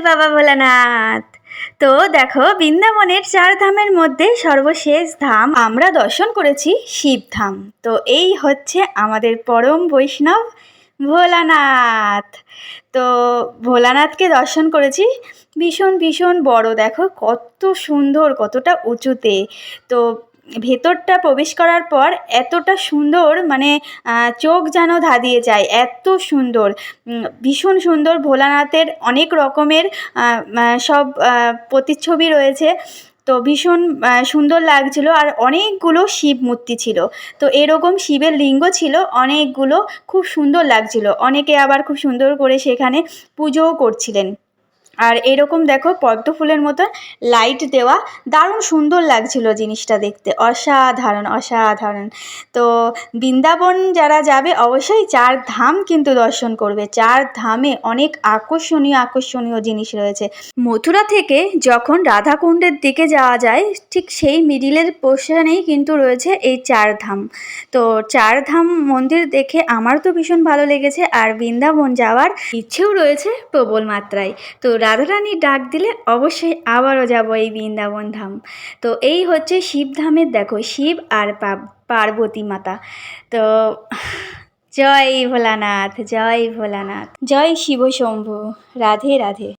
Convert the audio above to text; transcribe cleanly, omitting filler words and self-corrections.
বাবা ভোলানাথ। তো দেখো, বৃন্দাবনের 4 ধামের মধ্যে সর্বশেষ ধাম আমরা দর্শন করেছি শিবধাম। তো এই হচ্ছে আমাদের পরম বৈষ্ণব ভোলানাথ। তো ভোলানাথকে দর্শন করেছি, ভীষণ ভীষণ বড়, দেখো কত সুন্দর, কতটা উঁচুতে। তো ভেতরটা প্রবেশ করার পর এতটা সুন্দর, মানে চোখ যেন ধাঁধিয়ে যায়, এত সুন্দর, ভীষণ সুন্দর। ভোলানাথের অনেক রকমের সব প্রতিচ্ছবি রয়েছে। তো ভীষণ সুন্দর লাগছিল, আর অনেকগুলো শিব মূর্তি ছিল। তো এরকম শিবের লিঙ্গ ছিল অনেকগুলো, খুব সুন্দর লাগছিল। অনেকে আবার খুব সুন্দর করে সেখানে পুজোও করছিলেন। আর এরকম দেখো পদ্ম ফুলের মতো লাইট দেওয়া, দারুণ সুন্দর লাগছিল জিনিসটা দেখতে, অসাধারণ অসাধারণ। তো বৃন্দাবন যারা যাবে অবশ্যই 4 ধাম কিন্তু দর্শন করবে। 4 ধামে অনেক আকর্ষণীয় আকর্ষণীয় জিনিস রয়েছে। মথুরা থেকে যখন রাধাকুণ্ডের দিকে যাওয়া যায়, ঠিক সেই মিডিলের পোর্শনেই কিন্তু রয়েছে এই 4 ধাম। তো 4 ধাম মন্দির দেখে আমার তো ভীষণ ভালো লেগেছে, আর বৃন্দাবন যাওয়ার ইচ্ছেও রয়েছে প্রবল মাত্রায়। তো রাধারানী ডাক দিলে অবশ্যই আবারও যাব এই বৃন্দাবন ধাম। তো এই হচ্ছে শিবধামের, দেখো শিব আর পার্বতী মাতা। তো জয় ভোলানাথ, জয় ভোলানাথ, জয় শিব শম্ভু। রাধে রাধে।